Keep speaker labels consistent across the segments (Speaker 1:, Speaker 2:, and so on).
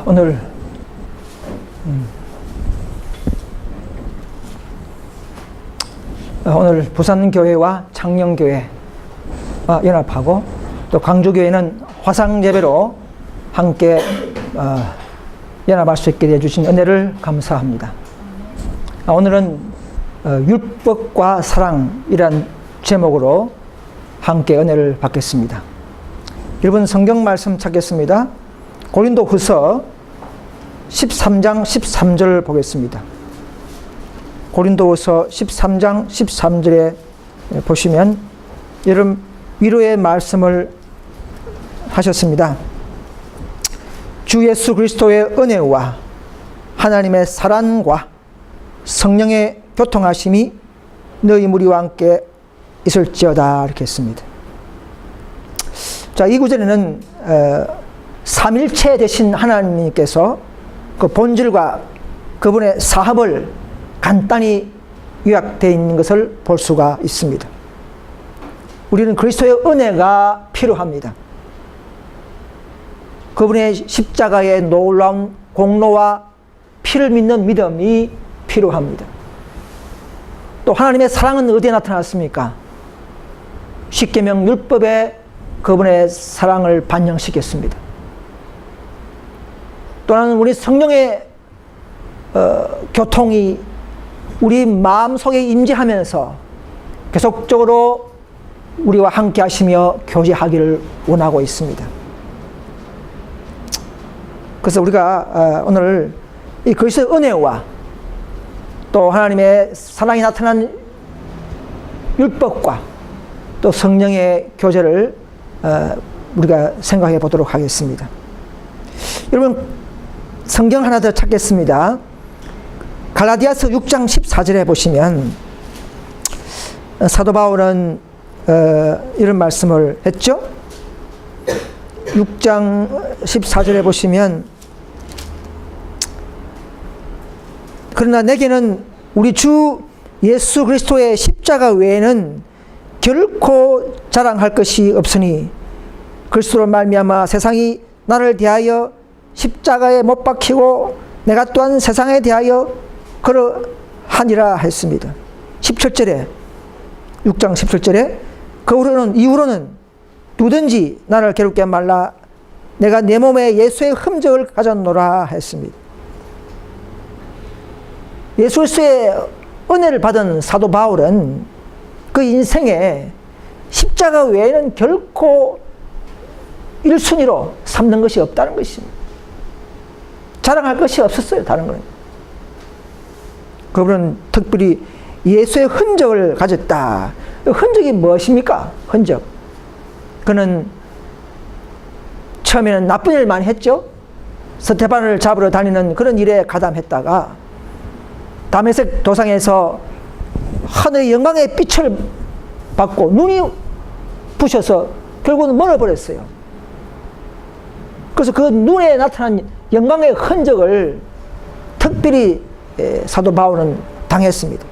Speaker 1: 오늘 부산교회와 창녕교회 연합하고 또 광주교회는 화상예배로 함께 연합할 수 있게 해주신 은혜를 감사합니다. 오늘은 율법과 사랑이란 제목으로 함께 은혜를 받겠습니다. 여러분 성경 말씀 찾겠습니다. 고린도후서 13장 13절 보겠습니다. 고린도후서 13장 13절에 보시면 여러분 위로의 말씀을 하셨습니다. 주 예수 그리스도의 은혜와 하나님의 사랑과 성령의 교통하심이 너희 무리와 함께 있을지어다 이렇게 했습니다. 자, 이 구절에는 삼일체 되신 하나님께서 그 본질과 그분의 사합을 간단히 요약되어 있는 것을 볼 수가 있습니다. 우리는 그리스도의 은혜가 필요합니다. 그분의 십자가의 놀라운 공로와 피를 믿는 믿음이 필요합니다. 또 하나님의 사랑은 어디에 나타났습니까? 십계명 율법에 그분의 사랑을 반영시켰습니다. 또한 우리 성령의 교통이 우리 마음속에 임재하면서 계속적으로 우리와 함께 하시며 교제하기를 원하고 있습니다. 그래서 우리가 오늘 이 그리스도의 은혜와 또 하나님의 사랑이 나타난 율법과 또 성령의 교제를 우리가 생각해 보도록 하겠습니다. 여러분 성경 하나 더 찾겠습니다. 갈라디아서 6장 14절에 보시면 사도 바울은 이런 말씀을 했죠. 6장 14절에 보시면 그러나 내게는 우리 주 예수 그리스도의 십자가 외에는 결코 자랑할 것이 없으니 그리스도로 말미암아 세상이 나를 대하여 십자가에 못 박히고 내가 또한 세상에 대하여 그러하니라 했습니다. 17절에 6장 17절에 그 이후로는 누구든지 나를 괴롭게 말라 내가 내 몸에 예수의 흔적을 가졌노라 했습니다. 예수 그리스도의 은혜를 받은 사도 바울은 그 인생에 십자가 외에는 결코 1순위로 삼는 것이 없다는 것입니다. 자랑할 것이 없었어요. 다른 건. 그분은 특별히 예수의 흔적을 가졌다. 흔적이 무엇입니까? 흔적. 그는 처음에는 나쁜 일 많이 했죠. 스테반을 잡으러 다니는 그런 일에 가담했다가 다메섹 도상에서 하늘의 영광의 빛을 받고 눈이 부셔서 결국은 멀어버렸어요. 그래서 그 눈에 나타난 영광의 흔적을 특별히 사도 바울은 당했습니다.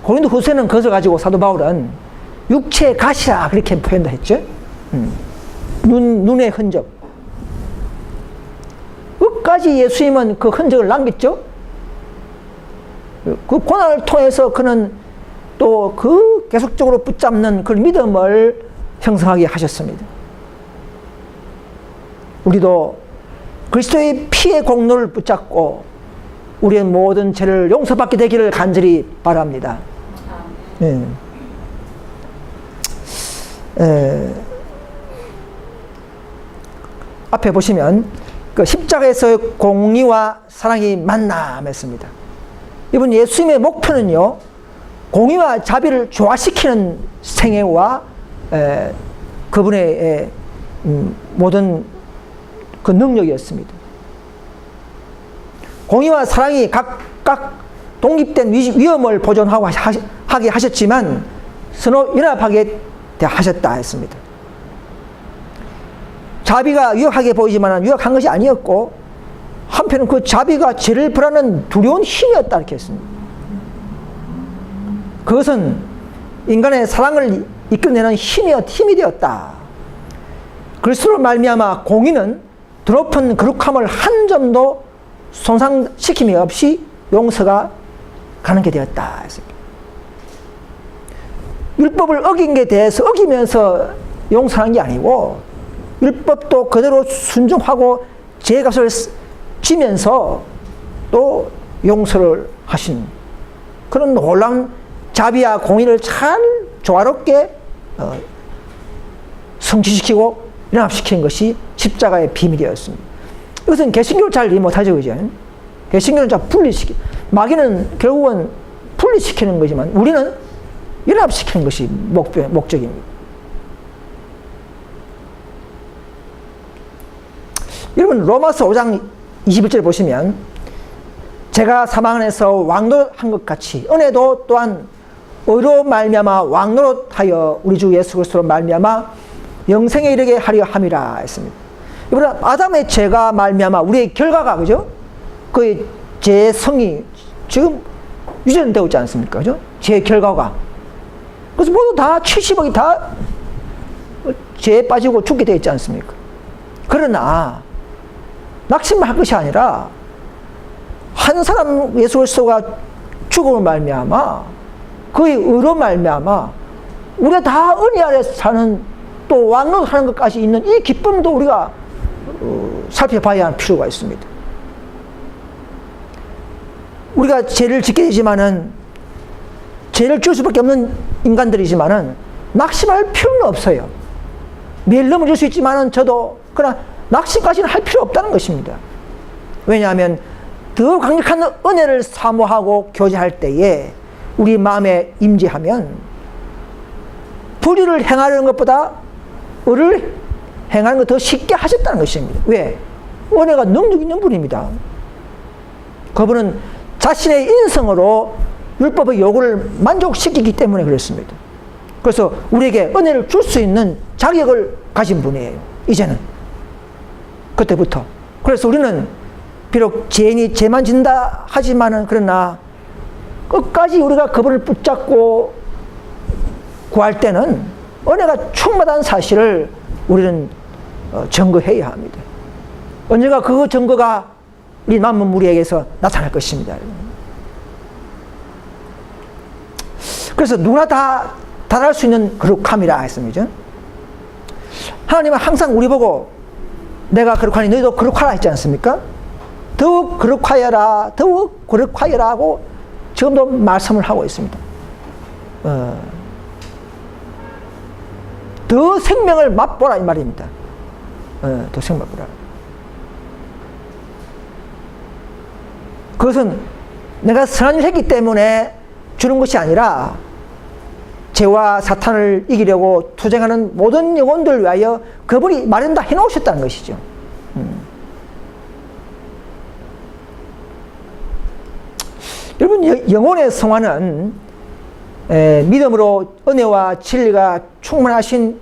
Speaker 1: 고린도후서는 그것을 가지고 사도 바울은 육체의 가시라 그렇게 표현도 했죠. 눈의 흔적. 끝까지 예수님은 그 흔적을 남겼죠. 그 고난을 통해서 그는 또 그 계속적으로 붙잡는 그 믿음을 형성하게 하셨습니다. 우리도 그리스도의 피의 공로를 붙잡고 우리의 모든 죄를 용서받게 되기를 간절히 바랍니다. 앞에 보시면 그 십자가에서의 공의와 사랑이 만남했습니다. 이번 예수님의 목표는요, 공의와 자비를 조화시키는 생애와 그분의 모든 그 능력이었습니다. 공의와 사랑이 각각 독립된 위험을 보존하고 하게 하셨지만 서로 연합하게 하셨다 했습니다. 자비가 유력하게 보이지만 유력한 것이 아니었고 한편은 그 자비가 죄를 벌하는 두려운 힘이었다 이렇게 했습니다. 그것은 인간의 사랑을 이끌어내는 힘이 되었다. 그리스도로 말미암아 공의는 드높은 거룩함을 한 점도 손상시킴이 없이 용서가 가능하게 되었다. 율법을 어긴 게 대해서 어기면서 용서하는 게 아니고 율법도 그대로 순종하고 죄값을 지면서 또 용서를 하신 그런 놀라운 자비와 공의를 잘 조화롭게 성취시키고 연합시키는 것이 십자가의 비밀이었습니다. 이것은 개신교를 잘 이해 못하죠, 그죠? 개신교는 잘 분리시키, 마귀는 결국은 분리시키는 거지만 우리는 연합시키는 것이 목적입니다. 여러분, 로마서 5장 21절 보시면 제가 사망 안에서 왕노릇한 것 같이 은혜도 또한 의로 말미암아 왕노릇하여 우리 주 예수 그리스도로 말미암아 영생에 이르게 하려 함이라 했습니다. 이번에 아담의 죄가 말미암아 우리의 결과가, 그죠? 그의 죄의 성이 지금 유전되고 있지 않습니까? 그죠? 죄의 결과가. 그래서 모두 다 70억이 다 죄에 빠지고 죽게 되어 있지 않습니까? 그러나 낙심할 것이 아니라 한 사람 예수 그리스도가 죽음을 말미암아 그의 의로 말미암아 우리가 다 은혜 아래서 사는 또 왕노릇하는 것까지 있는 이 기쁨도 우리가 살펴봐야 할 필요가 있습니다. 우리가 죄를 짓게 되지만은 죄를 지을 수밖에 없는 인간들이지만은 낙심할 필요는 없어요. 매일 넘어질 수 있지만은 저도 그러나 낙심까지는 할 필요 없다는 것입니다. 왜냐하면 더 강력한 은혜를 사모하고 교제할 때에 우리 마음에 임재하면 불의를 행하려는 것보다 의를 행하는 것 더 쉽게 하셨다는 것입니다. 왜? 은혜가 능력 있는 분입니다. 그분은 자신의 인성으로 율법의 요구를 만족시키기 때문에 그렇습니다. 그래서 우리에게 은혜를 줄 수 있는 자격을 가진 분이에요. 이제는. 그때부터. 그래서 우리는 비록 죄인이 죄만 진다 하지만은 그러나 끝까지 우리가 그분을 붙잡고 구할 때는 은혜가 충만한 사실을 우리는 증거해야 합니다. 언젠가 그 증거가 우리 남은 무리에게서 나타날 것입니다. 그래서 누구나 다 달할 수 있는 거룩함이라 했습니다. 하나님은 항상 우리 보고 내가 거룩하니 너희도 거룩하라 했지 않습니까? 더욱 거룩하여라, 더욱 거룩하여라 하고 지금도 말씀을 하고 있습니다. 더 생명을 맛보라 이 말입니다. 더 생명 맛보라. 그것은 내가 선한 일을 했기 때문에 주는 것이 아니라 죄와 사탄을 이기려고 투쟁하는 모든 영혼들을 위하여 그분이 마련다 해놓으셨다는 것이죠. 여러분, 영혼의 성화는 믿음으로 은혜와 진리가 충만하신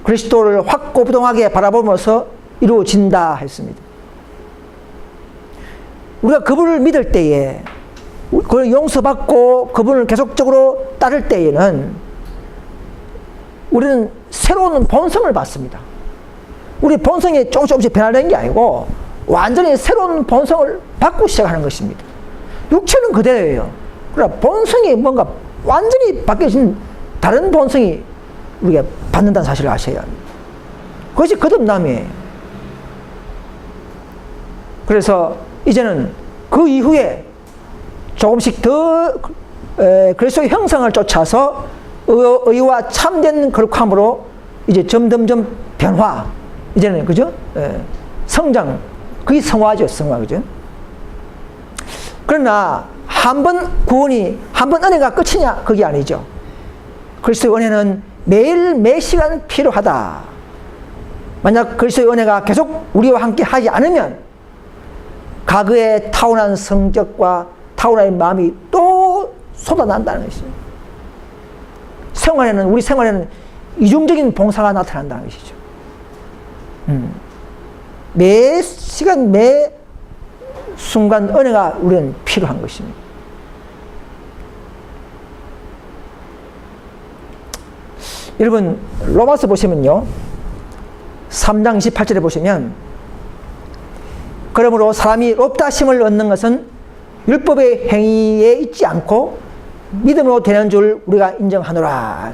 Speaker 1: 그리스도를 확고부동하게 바라보면서 이루어진다 했습니다. 우리가 그분을 믿을 때에, 그걸 용서받고 그분을 계속적으로 따를 때에는 우리는 새로운 본성을 받습니다. 우리 본성이 조금씩 변화되는 게 아니고 완전히 새로운 본성을 받고 시작하는 것입니다. 육체는 그대로예요. 그러나 본성이 뭔가 완전히 바뀌어진 다른 본성이 우리가 받는다는 사실을 아셔야 합니다. 그것이 거듭남이에요. 그래서 이제는 그 이후에 조금씩 더 그리스도의 형상을 쫓아서 의와 참된 거룩함으로 이제 점점점 변화, 이제는 그죠? 성장, 그게 성화죠, 성화, 그죠? 그러나 한 번 구원이, 한 번 은혜가 끝이냐? 그게 아니죠. 그리스도의 은혜는 매일 매 시간 필요하다. 만약 그리스도의 은혜가 계속 우리와 함께 하지 않으면 과거의 타고난 성격과 타고난 마음이 또 쏟아난다는 것이죠. 생활에는, 우리 생활에는 이중적인 봉사가 나타난다는 것이죠. 매 시간, 매 순간 은혜가 우리는 필요한 것입니다. 여러분, 로마서 보시면요, 3장 28절에 보시면 그러므로 사람이 없다심을 얻는 것은 율법의 행위에 있지 않고 믿음으로 되는 줄 우리가 인정하노라.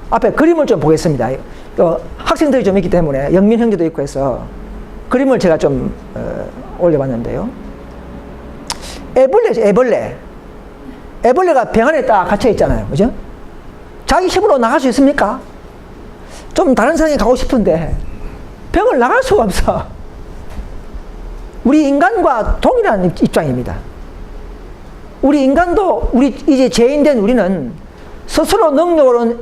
Speaker 1: 앞에 그림을 좀 보겠습니다. 학생들이 좀 있기 때문에 영민 형제도 있고 해서 그림을 제가 좀 올려봤는데요. 애벌레죠, 애벌레. 애벌레가 병 안에 딱 갇혀 있잖아요. 그죠? 자기 힘으로 나갈 수 있습니까? 좀 다른 세상에 가고 싶은데 병을 나갈 수가 없어. 우리 인간과 동일한 입장입니다. 우리 인간도 이제 죄인된 우리는 스스로 능력으로는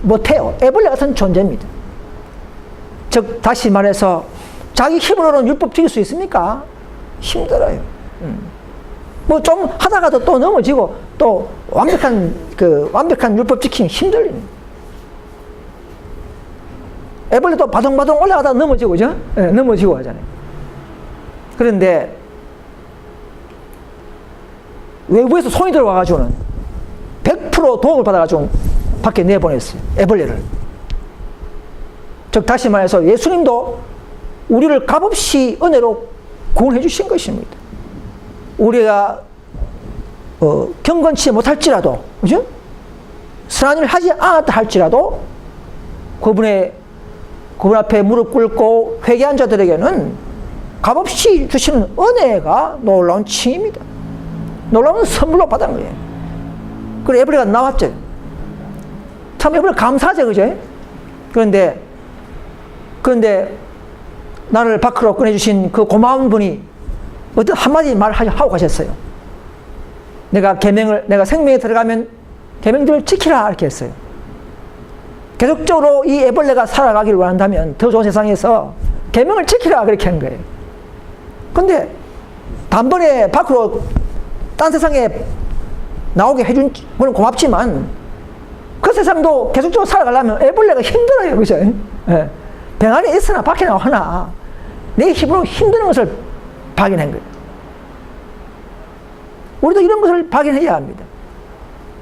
Speaker 1: 못해요. 애벌레 같은 존재입니다. 즉 다시 말해서 자기 힘으로는 율법 지킬 수 있습니까? 힘들어요. 뭐 좀 하다가도 또 넘어지고 또 완벽한 율법 지키기 힘들립니다. 애벌레도 바동바동 올라가다 넘어지고, 그죠? 네, 넘어지고 하잖아요. 그런데 외부에서 손이 들어와가지고는 100% 도움을 받아가지고 밖에 내보냈어요. 애벌레를. 즉 다시 말해서 예수님도 우리를 값없이 은혜로 구원해 주신 것입니다. 우리가 경건치 못할지라도, 그죠? 선한 일을 하지 않았다 할지라도 그분 앞에 무릎 꿇고 회개한 자들에게는 값없이 주시는 은혜가 놀라운 칭입니다. 놀라운 선물로 받은 거예요. 그리고 애벌레가 나왔죠. 참 애벌레 감사하죠, 그죠? 그런데 나를 밖으로 꺼내주신 그 고마운 분이 어떤 한마디 말하고 가셨어요. 내가 생명에 들어가면 계명들을 지키라 이렇게 했어요. 계속적으로 이 애벌레가 살아가기를 원한다면 더 좋은 세상에서 계명을 지키라 그렇게 한 거예요. 근데 단번에 밖으로 딴 세상에 나오게 해준 건 고맙지만 그 세상도 계속적으로 살아가려면 애벌레가 힘들어요. 그죠? 예. 병 안에 있으나 밖에 나오나 내 힘으로 힘드는 것을 발견한 거예요. 우리도 이런 것을 발견해야 합니다.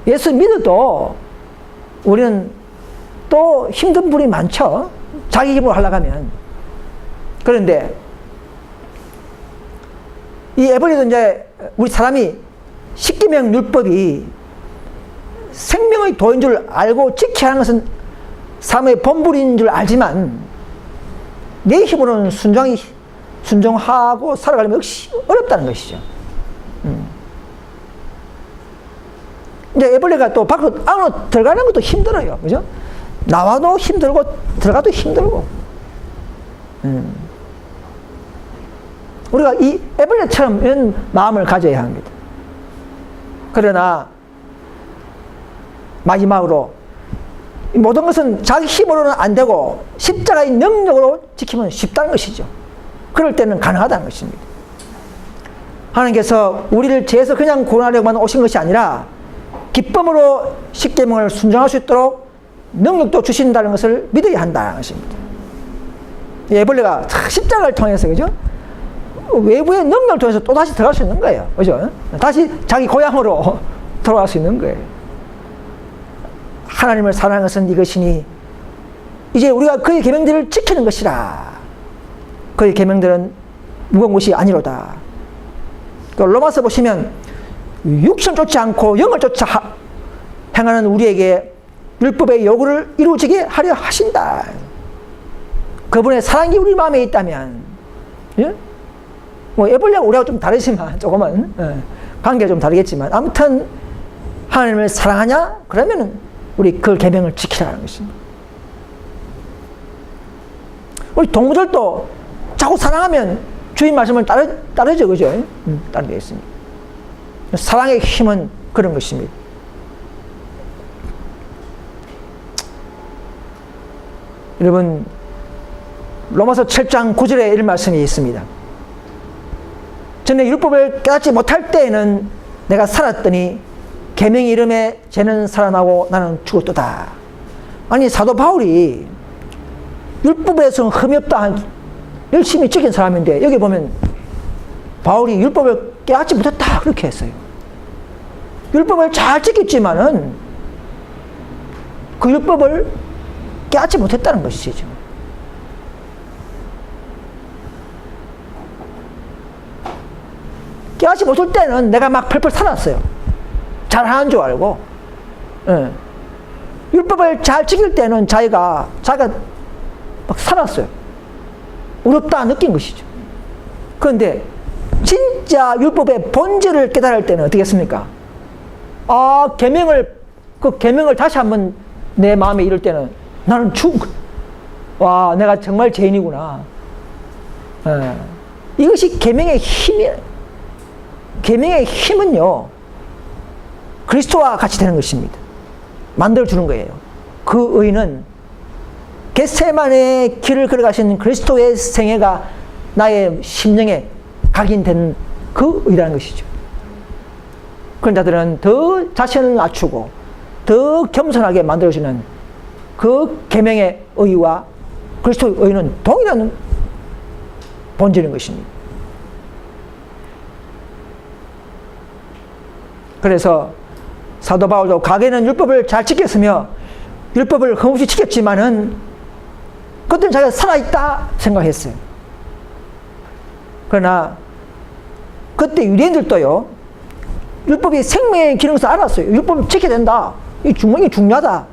Speaker 1: 예수 믿어도 우리는 또 힘든 분이 많죠. 자기 힘으로 하려고 하면. 그런데 이 애벌레도 이제 우리 사람이 십계명 율법이 생명의 도인 줄 알고 지켜야 하는 것은 사람의 본분인 줄 알지만 내 힘으로는 순종하고 살아가려면 역시 어렵다는 것이죠. 이제 애벌레가 또 밖으로 안으로 들어가는 것도 힘들어요. 그죠? 나와도 힘들고 들어가도 힘들고. 우리가 이 애벌레처럼 이런 마음을 가져야 합니다. 그러나 마지막으로 모든 것은 자기 힘으로는 안 되고 십자가의 능력으로 지키면 쉽다는 것이죠. 그럴 때는 가능하다는 것입니다. 하나님께서 우리를 죄에서 그냥 구원하려고만 오신 것이 아니라 기쁨으로 십계명을 순종할 수 있도록 능력도 주신다는 것을 믿어야 한다는 것입니다. 애벌레가 십자가를 통해서, 그죠? 외부의 능력을 통해서 또 다시 들어갈 수 있는 거예요. 그죠? 다시 자기 고향으로 돌아갈 수 있는 거예요. 하나님을 사랑하는 것은 이것이니 이제 우리가 그의 계명들을 지키는 것이라. 그의 계명들은 무거운 것이 아니로다. 로마서 보시면 육신을 쫓지 않고 영을 쫓아 행하는 우리에게 율법의 요구를 이루어지게 하려 하신다. 그분의 사랑이 우리 마음에 있다면, 예? 뭐 애벌레가 우리하고 좀 다르지만 조금은 관계가 좀 다르겠지만 아무튼 하나님을 사랑하냐? 그러면은 우리 그 계명을 지키라는 것입니다. 우리 동무들도 자꾸 사랑하면 주인 말씀을 따르죠, 그죠? 따르게 있습니다. 사랑의 힘은 그런 것입니다. 여러분, 로마서 7장 9절에 이런 말씀이 있습니다. 전에 율법을 깨닫지 못할 때에는 내가 살았더니 계명의 이름에 죄는 살아나고 나는 죽었도다. 아니, 사도 바울이 율법에서는 흠이 없다 열심히 지킨 사람인데 여기 보면 바울이 율법을 깨닫지 못했다 그렇게 했어요. 율법을 잘 지켰지만은 그 율법을 깨닫지 못했다는 것이죠. 깨닫지 못할 때는 내가 막 펄펄 살았어요. 잘하는 줄 알고. 예. 율법을 잘 지킬 때는 자기가 막 살았어요. 어렵다 느낀 것이죠. 그런데 진짜 율법의 본질을 깨달을 때는 어떻게 했습니까? 그 계명을 다시 한번 내 마음에 이룰 때는 나는 와, 내가 정말 죄인이구나. 예. 이것이 계명의 힘이에요. 계명의 힘은요, 그리스도와 같이 되는 것입니다. 만들어주는 거예요. 그 의는 겟세마네의 길을 걸어가신 그리스도의 생애가 나의 심령에 각인된 그 의라는 것이죠. 그런 자들은 더 자신을 낮추고 더 겸손하게 만들어주는 그 계명의 의와 그리스도의 의는 동일한 본질인 것입니다. 그래서 사도 바울도 가게는 율법을 잘 지켰으며 율법을 흠없이 지켰지만은 그때는 자기가 살아있다 생각했어요. 그러나 그때 유대인들도요, 율법이 생명의 기능을 알았어요. 율법을 지켜야 된다. 이 중요하다.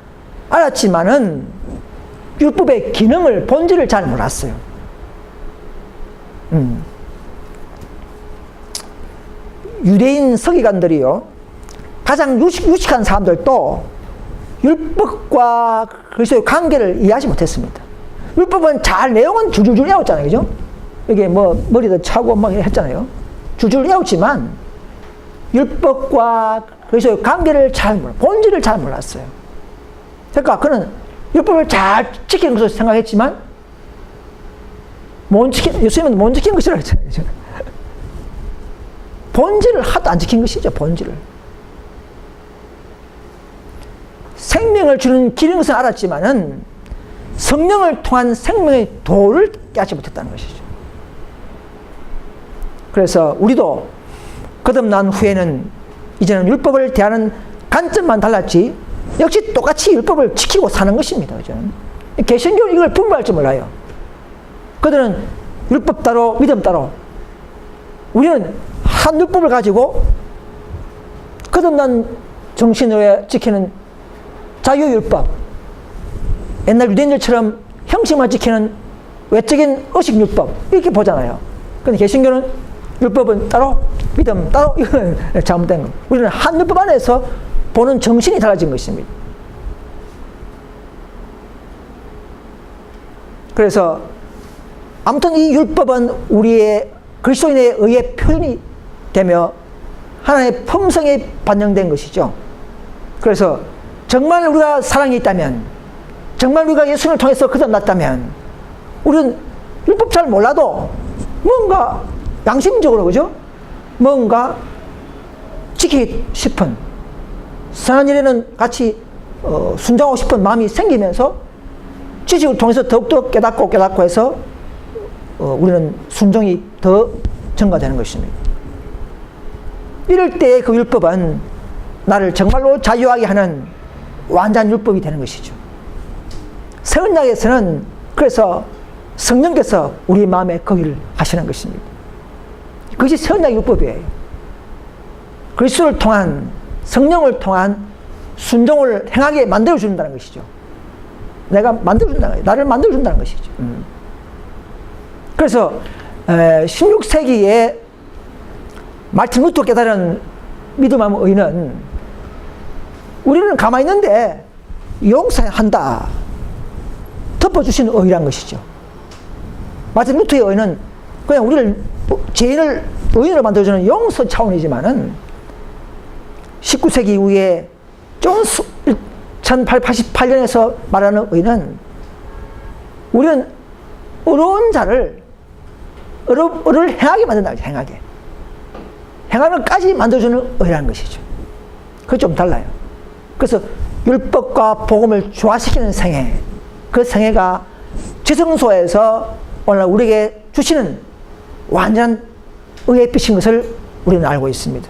Speaker 1: 알았지만은 율법의 기능을, 본질을 잘 몰랐어요. 유대인 서기관들이요, 가장 유식한 사람들도 율법과 그리스도의 관계를 이해하지 못했습니다. 율법은 내용은 줄줄줄 외웠잖아요. 그죠? 이게 뭐 머리도 차고 막 했잖아요. 줄줄 외웠지만 율법과 그리스도의 관계를 본질을 잘 몰랐어요. 그러니까 그는 율법을 잘 지키는 것을 생각했지만 예수님은 못 지킨 것이라고 했잖아요. 본질을 하도 안 지킨 것이죠. 본질을. 생명을 주는 길인 것은 알았지만은 성령을 통한 생명의 도를 깨닫지 못했다는 것이죠. 그래서 우리도 거듭난 후에는 이제는 율법을 대하는 관점만 달랐지 역시 똑같이 율법을 지키고 사는 것입니다. 개신교는 이걸 분별할 줄 몰라요. 그들은 율법 따로 믿음 따로, 우리는 한 율법을 가지고 거듭난 정신으로 지키는 자유율법, 옛날 유대인들처럼 형식만 지키는 외적인 의식율법 이렇게 보잖아요. 그런데 개신교는 율법은 따로 믿음 따로 이건 잘못된 겁니다. 우리는 한 율법 안에서 보는 정신이 달라진 것입니다. 그래서 아무튼 이 율법은 우리의 그리스도인의 의의 표현이 되며 하나님의 품성에 반영된 것이죠. 그래서 정말 우리가 사랑이 있다면, 정말 우리가 예수님을 통해서 거듭났다면, 우리는 율법 잘 몰라도 뭔가 양심적으로, 그죠? 뭔가 지키고 싶은, 선한 일에는 같이 순종하고 싶은 마음이 생기면서 지식을 통해서 더욱더 깨닫고 해서 우리는 순종이 더 증가되는 것입니다. 이럴 때 그 율법은 나를 정말로 자유하게 하는 완전한 율법이 되는 것이죠. 새 언약에서는 그래서 성령께서 우리 마음에 거기를 하시는 것입니다. 그것이 새 언약 율법이에요. 그리스도를 통한, 성령을 통한 순종을 행하게 만들어준다는 것이죠. 내가 만들어준다는 거예요. 나를 만들어준다는 것이죠. 그래서 16세기에 마틴 루터 깨달은 믿음의 의는 우리는 가만히 있는데 용서한다, 덮어주시는 의란 것이죠. 마틴 루터의 의는 그냥 우리를 죄인을 의인으로 만들어주는 용서 차원이지만은 19세기 이후에 존 1888년에서 말하는 의는 우리는 어려운 자를 의를 행하게 만든다. 행하면까지 만들어주는 의라는 것이죠. 그게 좀 달라요. 그래서 율법과 복음을 조화시키는 생애, 그 생애가 지성소에서 오늘 우리에게 주시는 완전한 의의 빛인 것을 우리는 알고 있습니다.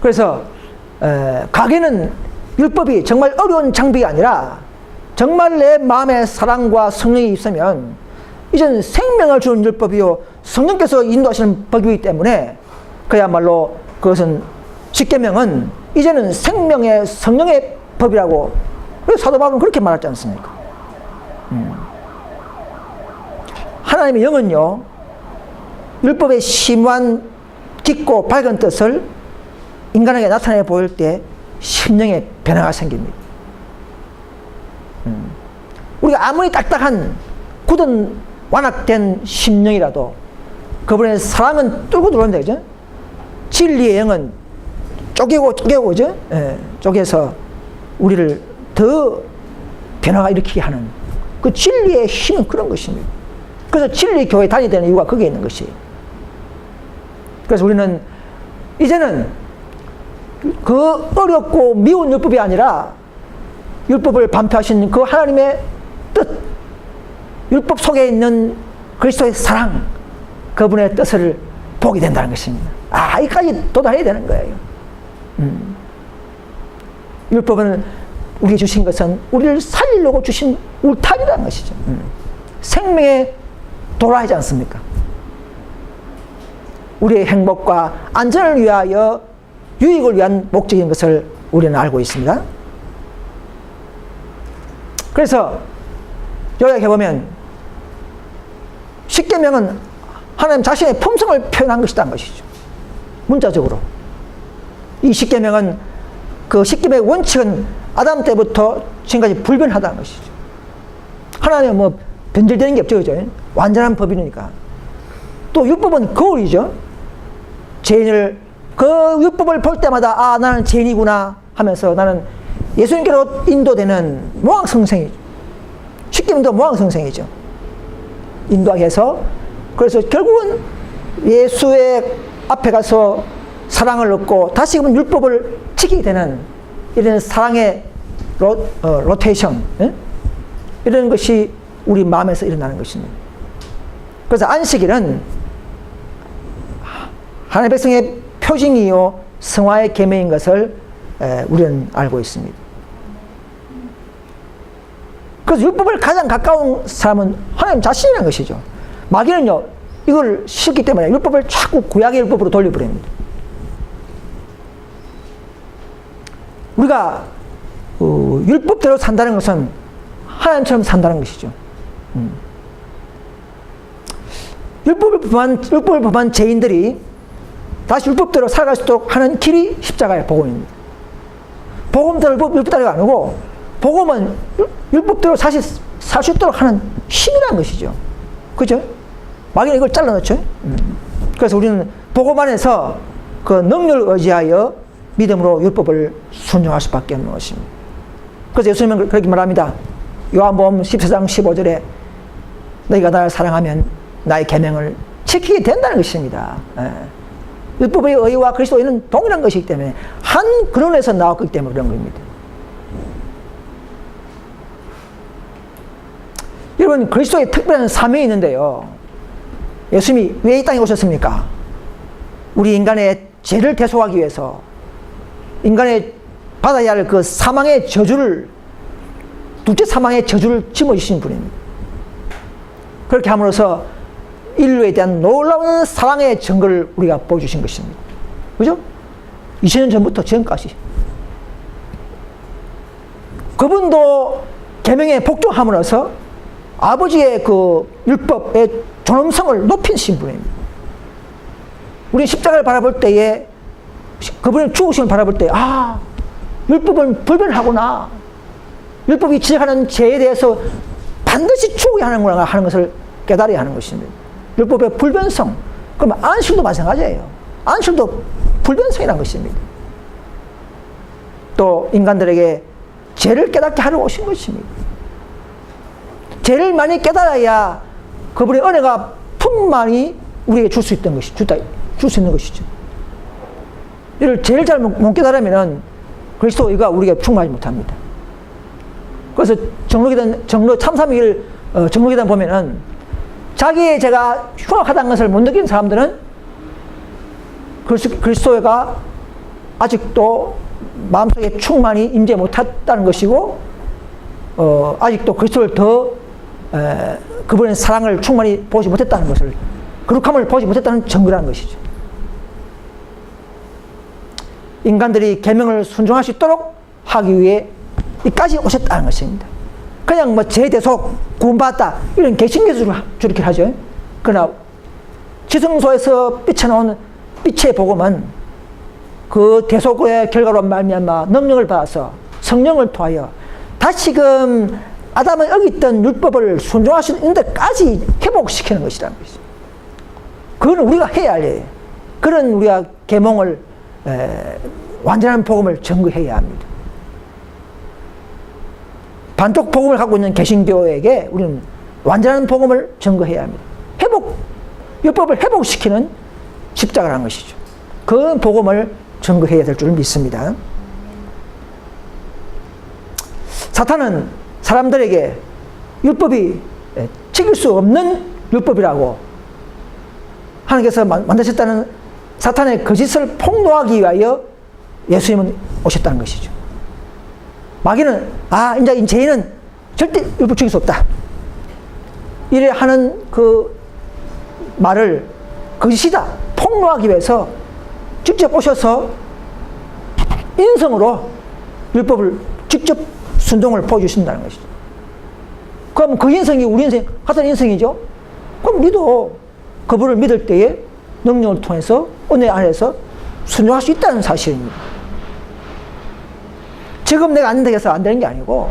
Speaker 1: 그래서 가계는 율법이 정말 어려운 장비가 아니라 정말 내 마음에 사랑과 성령이 있으면 이제는 생명을 주는 율법이요 성령께서 인도하시는 법이기 때문에 그야말로 그것은 십계명은 이제는 생명의 성령의 법이라고 사도 바울은 그렇게 말하지 않습니까? 하나님의 영은요 율법의 심오한 깊고 밝은 뜻을 인간에게 나타내 보일 때 심령에 변화가 생깁니다. 우리가 아무리 딱딱한 굳은 완악된 심령이라도 그분의 사랑은 뚫고 들어온다, 그죠? 진리의 영은 쪼개고, 그죠? 쪼개서 우리를 더 변화가 일으키게 하는 그 진리의 힘은 그런 것입니다. 그래서 진리 교회 다니게 되는 이유가 거기에 있는 것이에요. 그래서 우리는 이제는 그 어렵고 미운 율법이 아니라 율법을 반표하신 그 하나님의 뜻, 율법 속에 있는 그리스도의 사랑, 그분의 뜻을 보게 된다는 것입니다. 여기까지 도달해야 되는 거예요. 율법은 우리에게 주신 것은 우리를 살리려고 주신 울타리라는 것이죠. 생명의 도라이지 않습니까? 우리의 행복과 안전을 위하여 유익을 위한 목적인 것을 우리는 알고 있습니다. 그래서 요약해보면 십계명은 하나님 자신의 품성을 표현한 것이라는 것이죠. 문자적으로 이 십계명은 그 십계명의 원칙은 아담 때부터 지금까지 불변하다는 것이죠. 하나님은 뭐 변질되는 게 없죠, 그죠? 완전한 법이니까. 또 율법은 거울이죠. 죄인을 그 율법을 볼 때마다 나는 죄인이구나 하면서 나는 예수님께로 인도되는 모황성생이죠. 십계명도 모황성생이죠. 인도하게 해서 그래서 결국은 예수의 앞에 가서 사랑을 얻고 다시금 율법을 지키게 되는 이런 사랑의 로테이션, 이런 것이 우리 마음에서 일어나는 것입니다. 그래서 안식일은 하나님의 백성의 표징이요 성화의 계명인 것을 우리는 알고 있습니다. 그래서 율법을 가장 가까운 사람은 하나님 자신이라는 것이죠. 마귀는요 이걸 싫기 때문에 율법을 자꾸 구약의 율법으로 돌려버립니다. 우리가 율법대로 산다는 것은 하나님처럼 산다는 것이죠. 율법을 범한 죄인들이 다시 율법대로 살아갈 수 있도록 하는 길이 십자가의 복음입니다. 복음대로 율법대로가 아니고 복음은 율법대로 살 수 있도록 하는 힘이라는 것이죠. 그죠? 마귀는 이걸 잘라놓죠. 그래서 우리는 복음 안에서 그 능력을 의지하여 믿음으로 율법을 순종할 수밖에 없는 것입니다. 그래서 예수님은 그렇게 말합니다. 요한복음 14장 15절에 너희가 나를 사랑하면 나의 계명을 지키게 된다는 것입니다. 율법의 의와 그리스도의는 동일한 것이기 때문에 한 근원에서 나왔기 때문에 그런 겁니다. 여러분 그리스도의 특별한 사명이 있는데요. 예수님이 왜 이 땅에 오셨습니까? 우리 인간의 죄를 대속하기 위해서 인간의 받아야 할 그 사망의 저주를 둘째 사망의 저주를 짊어지신 분입니다. 그렇게 함으로써 인류에 대한 놀라운 사랑의 증거를 우리가 보여주신 것입니다. 그죠? 2000년 전부터 지금까지 그분도 계명에 복종함으로써 아버지의 그 율법의 존엄성을 높이신 분입니다. 우리 십자가를 바라볼 때에 그분의 죽으심을 바라볼 때 율법은 불변하구나. 율법이 지적하는 죄에 대해서 반드시 죽어야 하는구나 하는 것을 깨달아야 하는 것입니다. 율법의 불변성. 그러면 안식도 마찬가지예요. 안식도 불변성이라는 것입니다. 또 인간들에게 죄를 깨닫게 하러 오신 것입니다. 죄를 많이 깨달아야 그분의 은혜가 풍만히 우리에게 줄 수 있는 것이죠. 이를 제일 잘 못 깨달으면 그리스도가 우리에게 충만하지 못합니다. 그래서 정로 참삼위일 정로기단 보면은 자기의 죄가 흉악하다는 것을 못 느끼는 사람들은 그리스도가 아직도 마음속에 충만히 임재 못했다는 것이고, 아직도 그리스도를 더 그분의 사랑을 충만히 보지 못했다는 것을, 거룩함을 보지 못했다는 증거라는 것이죠. 인간들이 계명을 순종할 수 있도록 하기 위해 이까지 오셨다는 것입니다. 그냥 뭐 제대속 구원받았다 이런 개신교주를 저렇게 하죠. 그러나 지성소에서 삐쳐나온 빛의 복음은 그 대속의 결과로 말미암아 능력을 받아서 성령을 통하여 다시금 아담은 어겼던 율법을 순종할 수 있는 데까지 회복시키는 것이라는 것이죠. 그건 우리가 해야 할 일이에요. 그런 우리가 계몽을 완전한 복음을 증거해야 합니다. 반쪽 복음을 갖고 있는 개신교에게 우리는 완전한 복음을 증거해야 합니다. 율법을 회복시키는 십자가라는 것이죠. 그 복음을 증거해야 될 줄 믿습니다. 사탄은 사람들에게 율법이 지킬 수 없는 율법이라고 하나님께서 만드셨다는 사탄의 거짓을 폭로하기 위하여 예수님은 오셨다는 것이죠. 마귀는 이제 죄인은 절대 율법 지킬 수 없다 이래 하는 그 말을 거짓이다 폭로하기 위해서 직접 오셔서 인성으로 율법을 직접 순종을 보여주신다는 것이죠. 그럼 그 인성이 우리 인생 같은 인성이죠. 그럼 우리도 그분을 믿을 때에 능력을 통해서 은혜 안에서 순종할 수 있다는 사실입니다. 지금 내가 안 된다고 해서 안 되는 게 아니고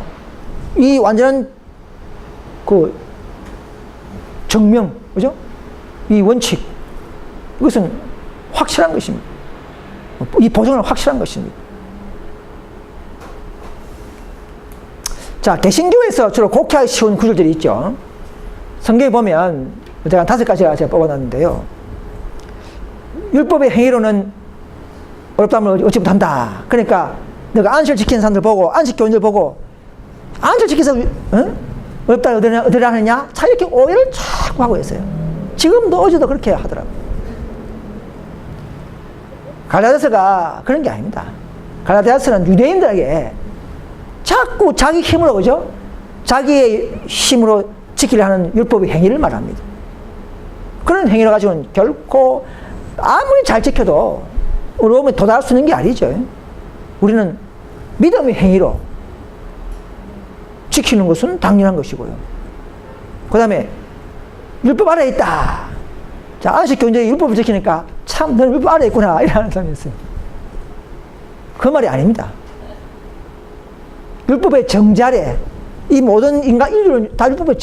Speaker 1: 이 완전한 그 정명, 그죠? 이 원칙, 이것은 확실한 것입니다. 이 보증은 확실한 것입니다. 자, 개신교에서 주로 곡해하기 쉬운 구절들이 있죠. 성경에 보면 제가 5가지가 제가 뽑아놨는데요. 율법의 행위로는 어렵다면 어찌 못한다. 그러니까 내가 안식을 지키는 사람들 보고 안식교인들 보고 안식을 지켜서 어렵다 어디를 하느냐? 자 이렇게 오해를 자꾸 하고 있어요. 지금도 어제도 그렇게 하더라고요. 갈라디아서가 그런 게 아닙니다. 갈라디아서는 유대인들에게 자꾸 자기 힘으로, 그죠? 자기의 힘으로 지키려 하는 율법의 행위를 말합니다. 그런 행위를 가지고는 결코 아무리 잘 지켜도 어려움에 도달할 수 있는 게 아니죠. 우리는 믿음의 행위로 지키는 것은 당연한 것이고요. 그 다음에 율법 아래에 있다. 자, 안식교인들이 율법을 지키니까 참 너는 율법 아래에 있구나 이라는 사람이 있어요. 그 말이 아닙니다. 율법의 정자래, 이 모든 인간 인류는 다 율법의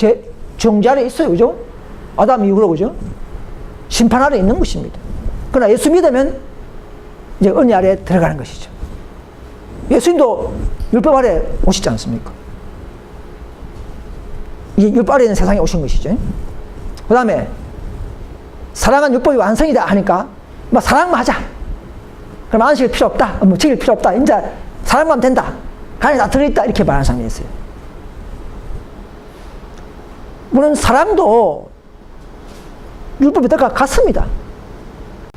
Speaker 1: 정자래 있어요. 그죠? 아담 이후로, 그죠? 심판 아래 있는 것입니다. 그러나 예수 믿으면 이제 은혜 아래에 들어가는 것이죠. 예수님도 율법 아래 오시지 않습니까? 이 율법 아래 있는 세상에 오신 것이죠. 그 다음에 사랑은 율법이 완성이다 하니까 뭐 사랑만 하자. 그럼 안식일 필요 없다. 뭐 지킬 필요 없다. 이제 사랑만 하면 된다. 간에 다 들어있다. 이렇게 말하는 사람이 있어요. 물론 사랑도 율법에 들어갔습니다.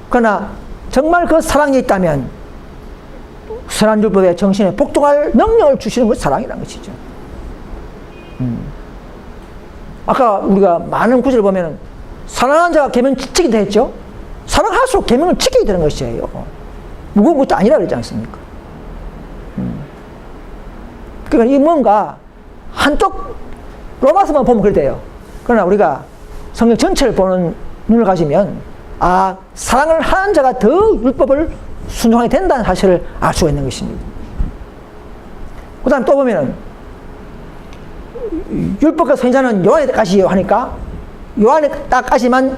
Speaker 1: 그러나 정말 그 사랑이 있다면 선한 율법의 정신에 복종할 능력을 주시는 것이 사랑이라는 것이죠. 아까 우리가 많은 구절을 보면은 사랑하는 자가 계명 지키게 했죠. 사랑할수록 계명을 지키게 되는 것이에요. 무거운 것도 아니라 그러지 않습니까? 그러니까 이 뭔가 한쪽 로마서만 보면 그래 돼요. 그러나 우리가 성경 전체를 보는 눈을 가지면 사랑을 하는 자가 더 율법을 순종하게 된다는 사실을 알 수가 있는 것입니다. 그 다음 또 보면은 율법과 선지자는 요한의 때까지 하니까 요한의 때까지만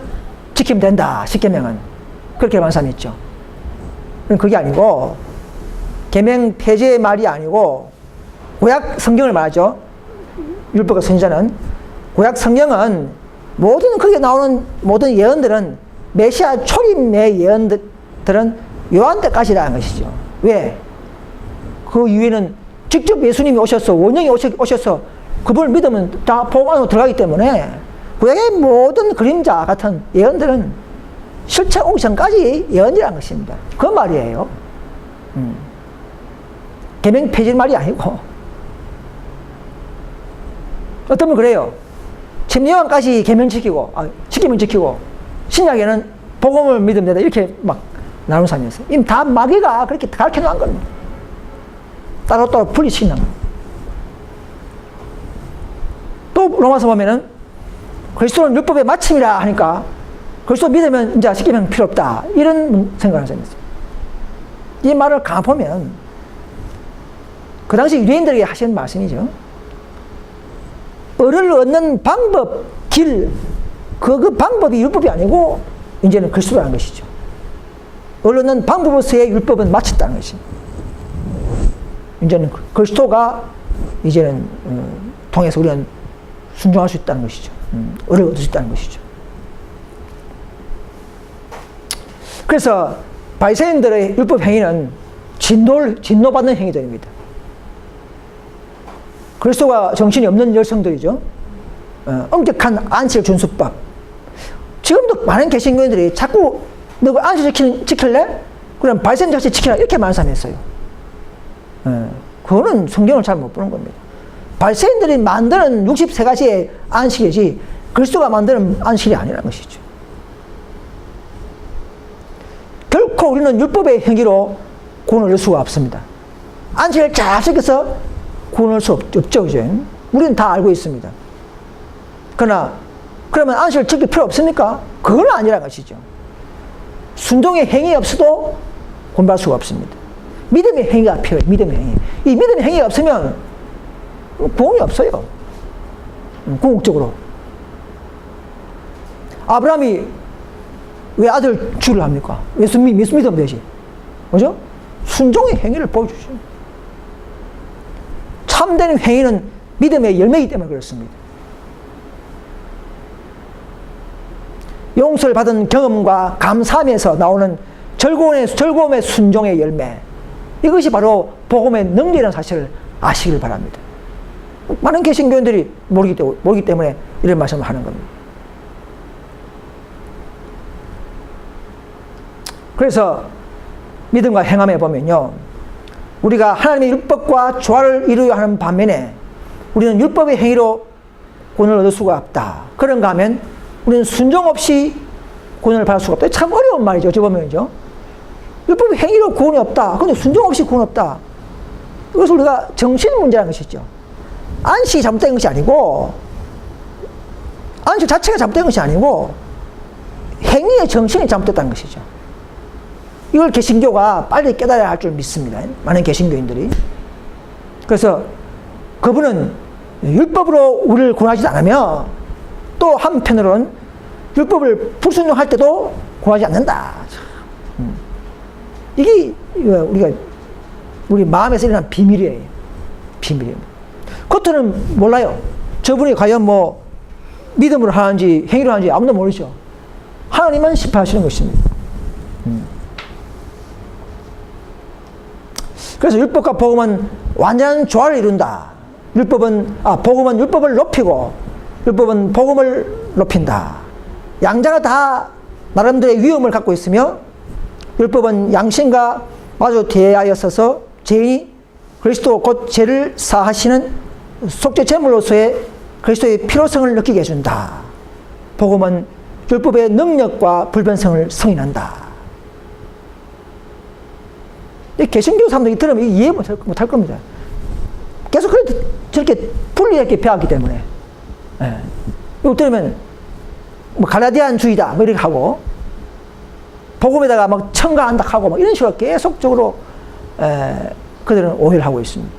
Speaker 1: 지키면 된다. 10계명은 그렇게 말하는 사람이 있죠. 그게 아니고 계명 폐지의 말이 아니고 구약 성경을 말하죠. 율법과 선지자는 구약 성경은 모든 거기에 나오는 모든 예언들은 메시아 초림의 예언들은 요한 때까지라는 것이죠. 왜? 그 이후에는 직접 예수님이 오셔서 원형이 오셔서 그분을 믿으면 다 복음 안으로 들어가기 때문에 구약의 모든 그림자 같은 예언들은 실체 오기 전까지 예언이라는 것입니다. 그 말이에요. 계명 폐지는 말이 아니고. 어떤 분 그래요. 침례요한까지 계명 지키고, 지키면 지키고, 신약에는 복음을 믿으면 된다. 이렇게 막 나누는 사람이 있어요. 이미 다 마귀가 그렇게 가르쳐 놓은 겁니다. 따로따로 분리시키는 겁니다. 또 로마서 보면은 그리스도는 율법의 마침이라 하니까 그리스도 믿으면 이제 십계명 필요 없다. 이런 생각을 하는 사람이 있어요. 이 말을 가보면 그 당시 유대인들에게 하시는 말씀이죠. 의를 얻는 방법, 길, 그 방법이 율법이 아니고 이제는 그리스도라는 것이죠. 의를 얻는 방법으로서의 율법은 마쳤다는 것입니다. 이제는 그리스도가 이제는 통해서 우리는 순종할 수 있다는 것이죠. 의를 얻을 수 있다는 것이죠. 그래서 바리새인들의 율법 행위는 진노받는 행위들입니다. 그리스도가 정신이 없는 열성들이죠. 엄격한 안식 준수법. 지금도 많은 개신교인들이 자꾸 너 안식 지킬래? 그럼 바리새인 같이 지키라 이렇게 말하는 사람이 있어요. 그거는 성경을 잘 못 보는 겁니다. 바리새인들이 만드는 63가지의 안식이지 그리스도가 만드는 안식이 아니라는 것이죠. 결코 우리는 율법의 행위로 구원을 얻을 수가 없습니다. 안식을 잘 지켜서 구원을 할 수 없죠, 이제. 우리는 다 알고 있습니다. 그러나, 그러면 안식을 지킬 필요 없습니까? 그건 아니라는 것이죠. 순종의 행위 없어도 구원받을 수가 없습니다. 믿음의 행위가 필요해요, 믿음의 행위. 이 믿음의 행위가 없으면 구원이 없어요. 궁극적으로. 아브라함이 왜 아들 주를 합니까? 예수 믿으면 되지. 그죠? 순종의 행위를 보여주죠. 참된 행위는 믿음의 열매이기 때문에 그렇습니다. 용서를 받은 경험과 감사함에서 나오는 즐거움의 순종의 열매. 이것이 바로 복음의 능력이라는 사실을 아시길 바랍니다. 많은 개신교인들이 모르기 때문에 이런 말씀을 하는 겁니다. 그래서 믿음과 행함에 보면요, 우리가 하나님의 율법과 조화를 이루어야 하는 반면에 우리는 율법의 행위로 구원을 얻을 수가 없다. 그런가 하면 우리는 순종 없이 구원을 받을 수가 없다. 참 어려운 말이죠. 어찌 보면요. 율법의 행위로 구원이 없다. 그런데 순종 없이 구원 없다. 이것을 우리가 정신 문제라는 것이죠. 안식이 잘못된 것이 아니고, 안식 자체가 잘못된 것이 아니고 행위의 정신이 잘못됐다는 것이죠. 이걸 개신교가 빨리 깨달아야 할 줄 믿습니다. 많은 개신교인들이. 그래서 그분은 율법으로 우리를 구원하지 않으며 또 한편으로는 율법을 불순종할 때도 구원하지 않는다. 이게 우리 마음에서 일어난 비밀이에요. 비밀입니다. 겉으로는 몰라요. 저분이 과연 뭐 믿음으로 하는지 행위로 하는지 아무도 모르죠. 하나님만 심판하시는 것입니다. 그래서 율법과 복음은 완전한 조화를 이룬다. 복음은 율법을 높이고 율법은 복음을 높인다. 양자가 다 나름대로의 위험을 갖고 있으며 율법은 양심과 마주 대하여 서서 죄인이 그리스도 곧 죄를 사하시는 속죄 제물로서의 그리스도의 필요성을 느끼게 해준다. 복음은 율법의 능력과 불변성을 승인한다. 개신교 사람들이 들으면 이해 못할 겁니다. 계속 저렇게 분리하게 배웠기 때문에. 이거 들으면 뭐 갈라디안주의다 뭐 이렇게 하고 복음에다가 막 첨가한다 하고 막 이런 식으로 계속적으로 그들은 오해를 하고 있습니다.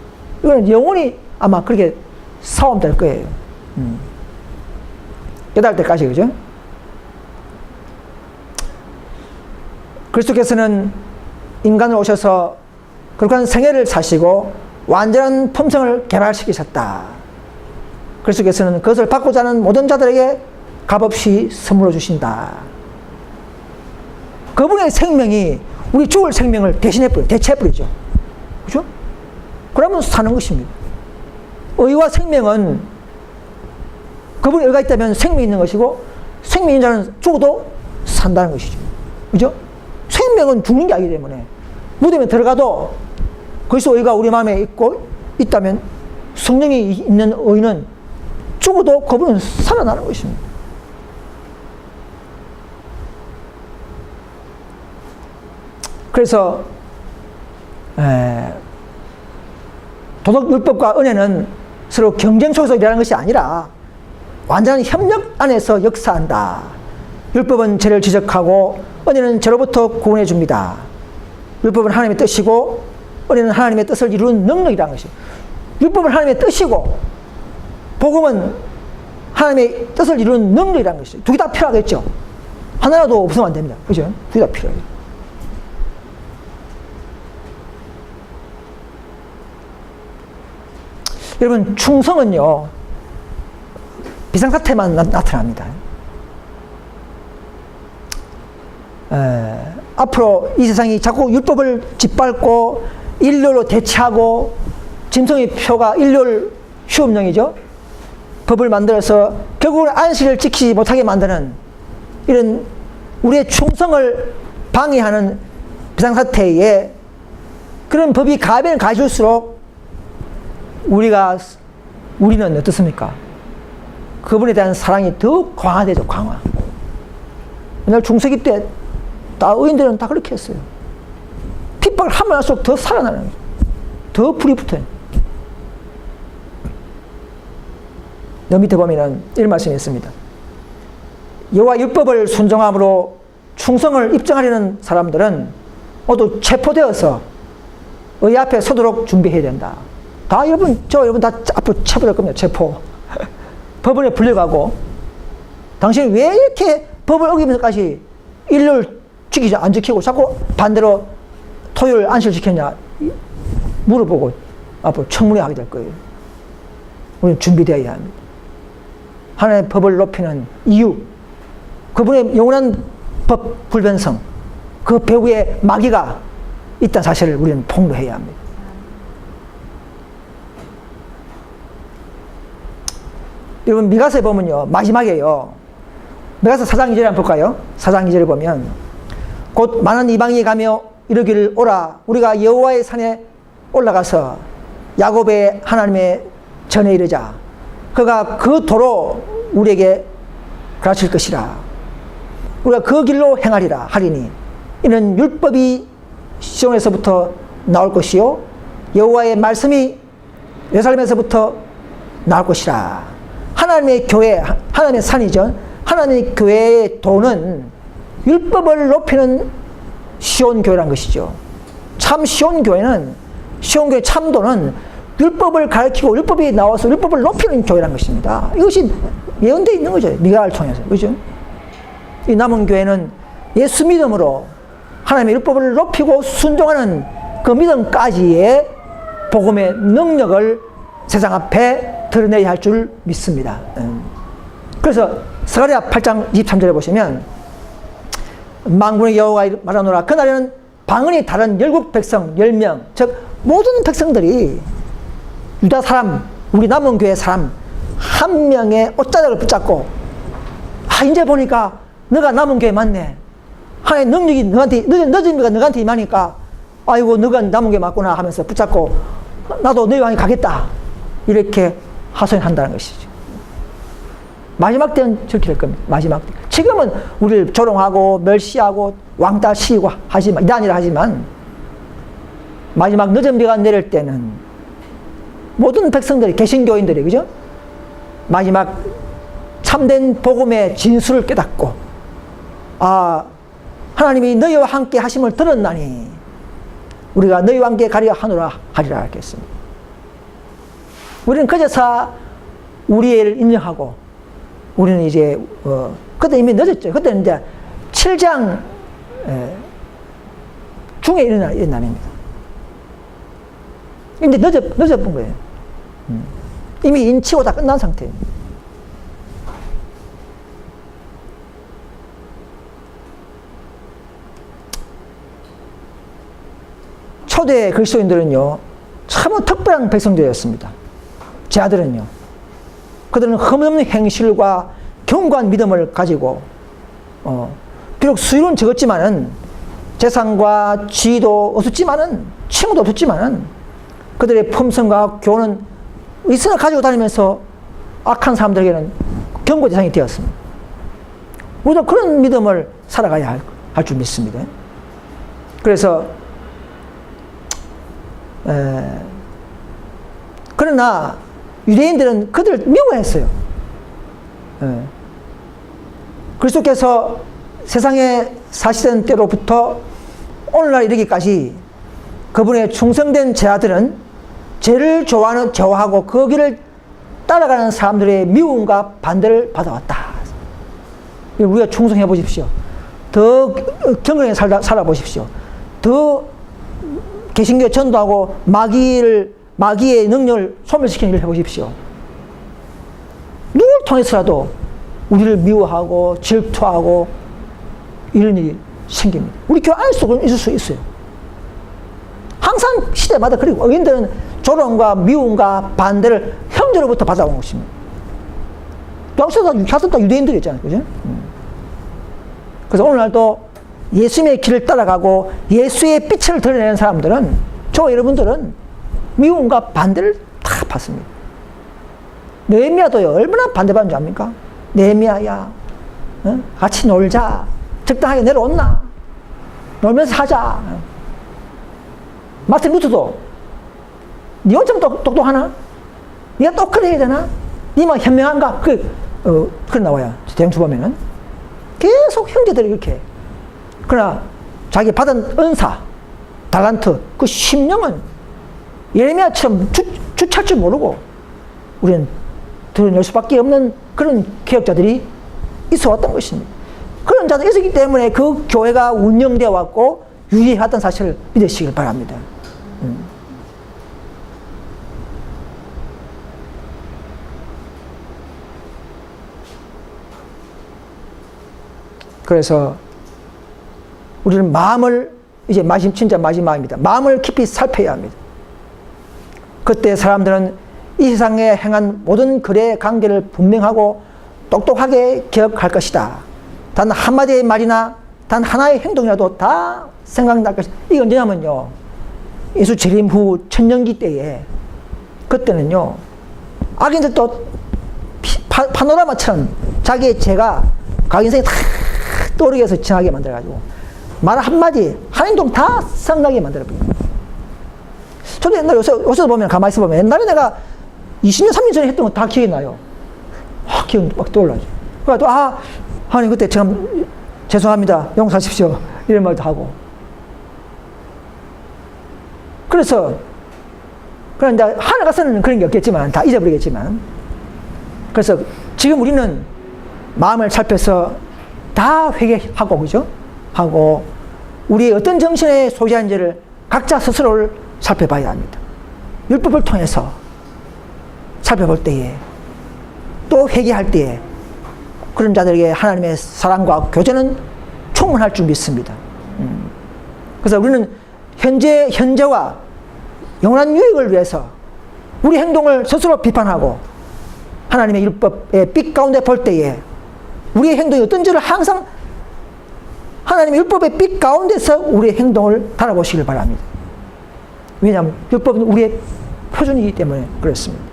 Speaker 1: 이거는 영원히 아마 그렇게 싸움될 거예요. 깨달을 때까지, 그죠? 그리스도께서는 인간으로 오셔서 그러한 생애를 사시고 완전한 품성을 개발시키셨다. 그리스도께서는 그것을 받고자 하는 모든 자들에게 값없이 선물로 주신다. 그분의 생명이 우리 죽을 생명을 대체해버리죠. 그죠? 그러면 사는 것입니다. 의와 생명은 그분의 의가 있다면 생명이 있는 것이고 생명인 자는 죽어도 산다는 것이죠. 그죠? 생명은 죽는 게 아니기 때문에 무덤에 들어가도 그리스도 의가 우리 마음에 있다면 성령이 있는 의는 죽어도 그분은 살아나는 것입니다. 그래서 도덕율법과 은혜는 서로 경쟁 속에서 일하는 것이 아니라 완전한 협력 안에서 역사한다. 율법은 죄를 지적하고 은혜는 죄로부터 구원해 줍니다. 율법은 하나님의 뜻이고 은혜는 하나님의 뜻을 이루는 능력이라는 것이에요. 율법은 하나님의 뜻이고 복음은 하나님의 뜻을 이루는 능력이라는 것이에요. 두 개 다 필요하겠죠. 하나라도 없으면 안 됩니다. 그죠? 두 개 다 필요해요. 여러분, 충성은요 비상사태만 나타납니다. 앞으로 이 세상이 자꾸 율법을 짓밟고 일률로 대체하고 짐승의 표가 일률 휴업령이죠. 법을 만들어서 결국은 안식을 지키지 못하게 만드는 이런 우리의 충성을 방해하는 비상사태에 그런 법이 가면 가질수록 우리는 어떻습니까? 그분에 대한 사랑이 더 강화되죠. 강화. 옛날 중세기 때 다 의인들은 다 그렇게 했어요. 핍박을 하면 할수록 더 살아나는 거예요. 더 불이 붙어요. 너 밑에 보면은 이런 말씀이 있습니다. 여호와 율법을 순종함으로 충성을 입증하려는 사람들은 모두 체포되어서 의 앞에 서도록 준비해야 된다. 다 여러분 다 앞으로 체포될 겁니다. 체포. 법원에 불려가고 당신이 왜 이렇게 법을 어기면서까지 일을 안 지키고 자꾸 반대로 토요일 안식을 지켰냐 물어보고 앞으로 청문회 하게 될 거예요. 우리는 준비되어야 합니다. 하나님의 법을 높이는 이유, 그분의 영원한 법 불변성, 그 배후에 마귀가 있다는 사실을 우리는 폭로해야 합니다. 여러분, 미가서에 보면요, 마지막에요, 미가서 4장 2절에 한번 볼까요? 4장 2절에 보면 곧 많은 이방인이 가며 이르기를 오라 우리가 여호와의 산에 올라가서 야곱의 하나님의 전에 이르자 그가 그 도로 우리에게 가르칠 것이라 우리가 그 길로 행하리라 하리니 이는 율법이 시온에서부터 나올 것이요 여호와의 말씀이 예루살렘에서부터 나올 것이라. 하나님의 교회, 하나님의 산이죠. 하나님의 교회의 도는 율법을 높이는 시온교회란 것이죠. 참 시온교회는, 시온교회 참도는 율법을 가르치고 율법이 나와서 율법을 높이는 교회란 것입니다. 이것이 예언되어 있는 거죠. 미가를 통해서. 그죠? 이 남은 교회는 예수 믿음으로 하나님의 율법을 높이고 순종하는 그 믿음까지의 복음의 능력을 세상 앞에 드러내야 할 줄 믿습니다. 그래서 스가랴 8장 23절에 보시면 만군의 여호와가 말하노라 그날에는 방언이 다른 열국 백성 10명 즉 모든 백성들이 유다 사람 우리 남은 교회 사람 한 명의 옷자락을 붙잡고 이제 보니까 너가 남은 교회 맞네. 하나의 능력이 너한테 늦은이가 너한테 임하니까 아이고 너가 남은 교회 맞구나 하면서 붙잡고 나도 너희 왕이 가겠다 이렇게 하소연한다는 것이죠. 마지막 때는 저렇게 될 겁니다. 마지막 때. 지금은 우리를 조롱하고 멸시하고 왕따 시키고 하지만 이단이라 하지만 마지막 늦은 비가 내릴 때는 모든 백성들이 개신교인들이 그죠? 마지막 참된 복음의 진수를 깨닫고 하나님이 너희와 함께 하심을 들었나니 우리가 너희와 함께 가리라 하노라 하리라 하겠습니다. 우리는 그제서 우리의 일을 인정하고 우리는 이제 그때 이미 늦었죠. 그때는 이제 7장 중에 일어난 날입니다. 근데 늦어본 거예요. 이미 인치고 다 끝난 상태예요. 초대 그리스도인들은요 참 특별한 백성들이었습니다. 제 아들은요 그들은 흠없는 행실과 견고한 믿음을 가지고 비록 수율은 적었지만은 재산과 지위도 없었지만은, 친구도 없었지만은, 그들의 품성과 교훈은 있으나 가지고 다니면서 악한 사람들에게는 경고 대상이 되었습니다. 우리도 그런 믿음을 살아가야 할 줄 믿습니다. 그래서, 그러나 유대인들은 그들을 미워했어요. 그리스도께서 세상에 사시던 때로부터 오늘날 이르기까지 그분의 충성된 제자들은 죄를 좋아하고 그 길을 따라가는 사람들의 미움과 반대를 받아왔다. 우리가 충성해 보십시오. 더 경건하게 살아보십시오. 더 개신교 전도하고 마귀의 능력을 소멸시키는 일을 해보십시오. 누굴 통해서라도 우리를 미워하고 질투하고 이런 일이 생깁니다. 우리 교회 안에서도 있을 수 있어요. 항상 시대마다. 그리고 의인들은 조롱과 미움과 반대를 형제로부터 받아온 것입니다. 당시에도 다 유대인들이었잖아요. 그죠? 그래서 오늘날도 예수님의 길을 따라가고 예수의 빛을 드러내는 사람들은, 저와 여러분들은 미움과 반대를 다 받습니다. 느헤미야도요, 얼마나 반대받는 줄 압니까? 느헤미야야, 같이 놀자. 적당하게 내려온나? 놀면서 하자. 마틴 루터도, 니 엄청 똑똑하나? 니가 똑똑해야 되나? 니만 현명한가? 그래 나와요. 대형주 보면은. 계속 형제들이 이렇게. 그러나 자기 받은 은사, 달란트, 그 심령은 예레미야처럼 주체할 줄 모르고 우리는 드러낼 수밖에 없는 그런 개혁자들이 있어 왔던 것입니다. 그런 자들이 있었기 때문에 그 교회가 운영되어 왔고 유지해왔던 사실을 믿으시길 바랍니다. 그래서 우리는 마음을, 이제 진짜 마지막입니다. 마음을 깊이 살펴야 합니다. 그때 사람들은 이 세상에 행한 모든 거래 관계를 분명하고 똑똑하게 기억할 것이다. 단 한마디의 말이나 단 하나의 행동이라도 다 생각날 것이다. 이게 언제냐면요, 예수 재림 후 천년기 때에, 그때는요 악인들도 파노라마처럼 자기의 죄가 자기 인생에 다 떠오르게 해서 지나게 만들어가지고 말 한마디 한 행동 다 생각나게 만들어버립니다. 저도 옛날에 요새 보면, 가만히 있어 보면 옛날에 내가 20년 30년 전에 했던 거 다 기억이 나요. 기억이 막 떠올라죠. 그래서 하나님 그때 참 죄송합니다, 용서하십시오, 이런 말도 하고. 그래서 그런데 하늘 가서는 그런 게 없겠지만 다 잊어버리겠지만, 그래서 지금 우리는 마음을 살펴서 다 회개하고, 그죠? 하고 우리의 어떤 정신에 소지한지를 각자 스스로를 살펴봐야 합니다. 율법을 통해서 살펴볼 때에, 또 회개할 때에 그런 자들에게 하나님의 사랑과 교제는 충분할 줄 믿습니다. 그래서 우리는 현재와 영원한 유익을 위해서 우리 행동을 스스로 비판하고 하나님의 율법의 빛 가운데 볼 때에 우리의 행동이 어떤지를 항상 하나님의 율법의 빛 가운데서 우리의 행동을 달아보시길 바랍니다. 왜냐하면 율법은 우리의 표준이기 때문에 그렇습니다.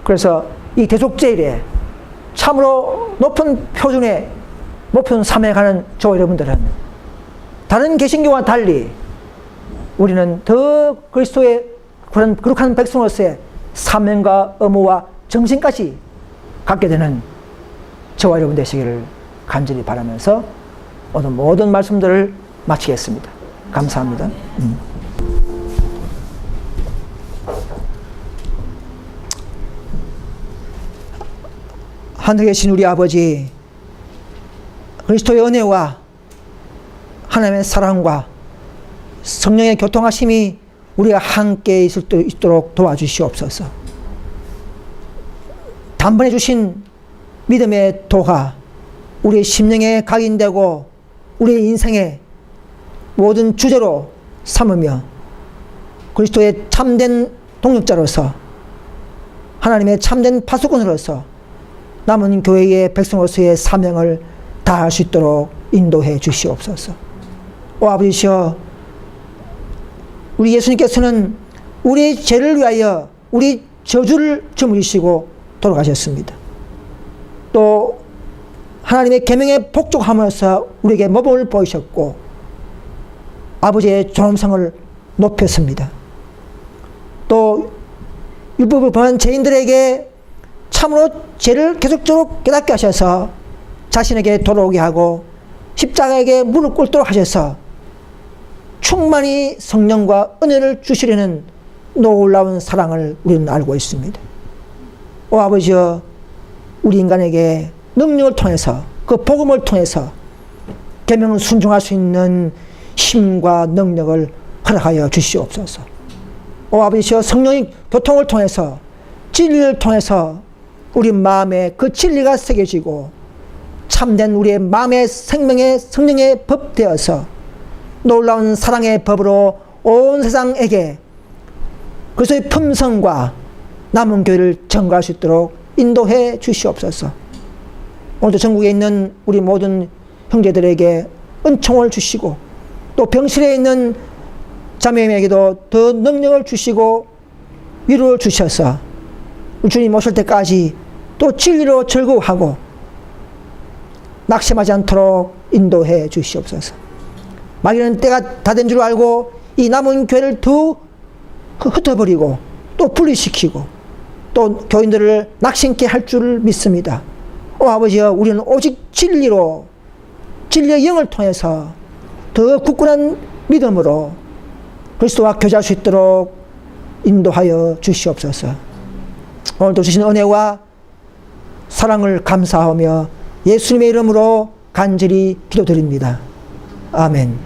Speaker 1: 그래서 이 대속죄일에 참으로 높은 표준에 높은 삶에 가는 저와 여러분들은 다른 개신교와 달리 우리는 더 그리스도의 그런 거룩한 백성으로서의 사명과 의무와 정신까지 갖게 되는 저와 여러분 되시기를 간절히 바라면서 오늘 모든 말씀들을 마치겠습니다. 감사합니다. 하늘에 계신 우리 아버지, 그리스도의 은혜와 하나님의 사랑과 성령의 교통하심이 우리가 함께 있을 수 있도록 도와주시옵소서. 단번에 주신 믿음의 도가 우리의 심령에 각인되고 우리의 인생의 모든 주제로 삼으며 그리스도의 참된 동력자로서 하나님의 참된 파수꾼으로서 남은 교회의 백성으로서의 사명을 다할 수 있도록 인도해 주시옵소서. 오 아버지시여, 우리 예수님께서는 우리의 죄를 위하여 우리 저주를 저물으시고 돌아가셨습니다. 또 하나님의 계명에 복종하면서 우리에게 모범을 보이셨고 아버지의 존엄성을 높였습니다. 또 율법을 범한 죄인들에게 참으로 죄를 계속적으로 깨닫게 하셔서 자신에게 돌아오게 하고 십자가에게 무릎 꿇도록 하셔서 충만히 성령과 은혜를 주시려는 놀라운 사랑을 우리는 알고 있습니다. 오 아버지여, 우리 인간에게 능력을 통해서, 그 복음을 통해서 계명을 순종할 수 있는 힘과 능력을 허락하여 주시옵소서. 오 아버지여, 성령의 교통을 통해서, 진리를 통해서 우리 마음에 그 진리가 새겨지고 참된 우리의 마음의 생명의 성령의 법 되어서 놀라운 사랑의 법으로 온 세상에게 그리스도의 품성과 남은 교회를 증거할 수 있도록 인도해 주시옵소서. 오늘도 전국에 있는 우리 모든 형제들에게 은총을 주시고 또 병실에 있는 자매에게도 더 능력을 주시고 위로를 주셔서 주님 오실 때까지 또 진리로 즐거워하고 낙심하지 않도록 인도해 주시옵소서. 마귀는 때가 다 된 줄 알고 이 남은 교회를 더 흩어버리고 또 분리시키고 또 교인들을 낙심케 할 줄을 믿습니다. 오 아버지여, 우리는 오직 진리로, 진리의 영을 통해서 더 굳건한 믿음으로 그리스도와 교제할 수 있도록 인도하여 주시옵소서. 오늘도 주신 은혜와 사랑을 감사하며 예수님의 이름으로 간절히 기도드립니다. 아멘.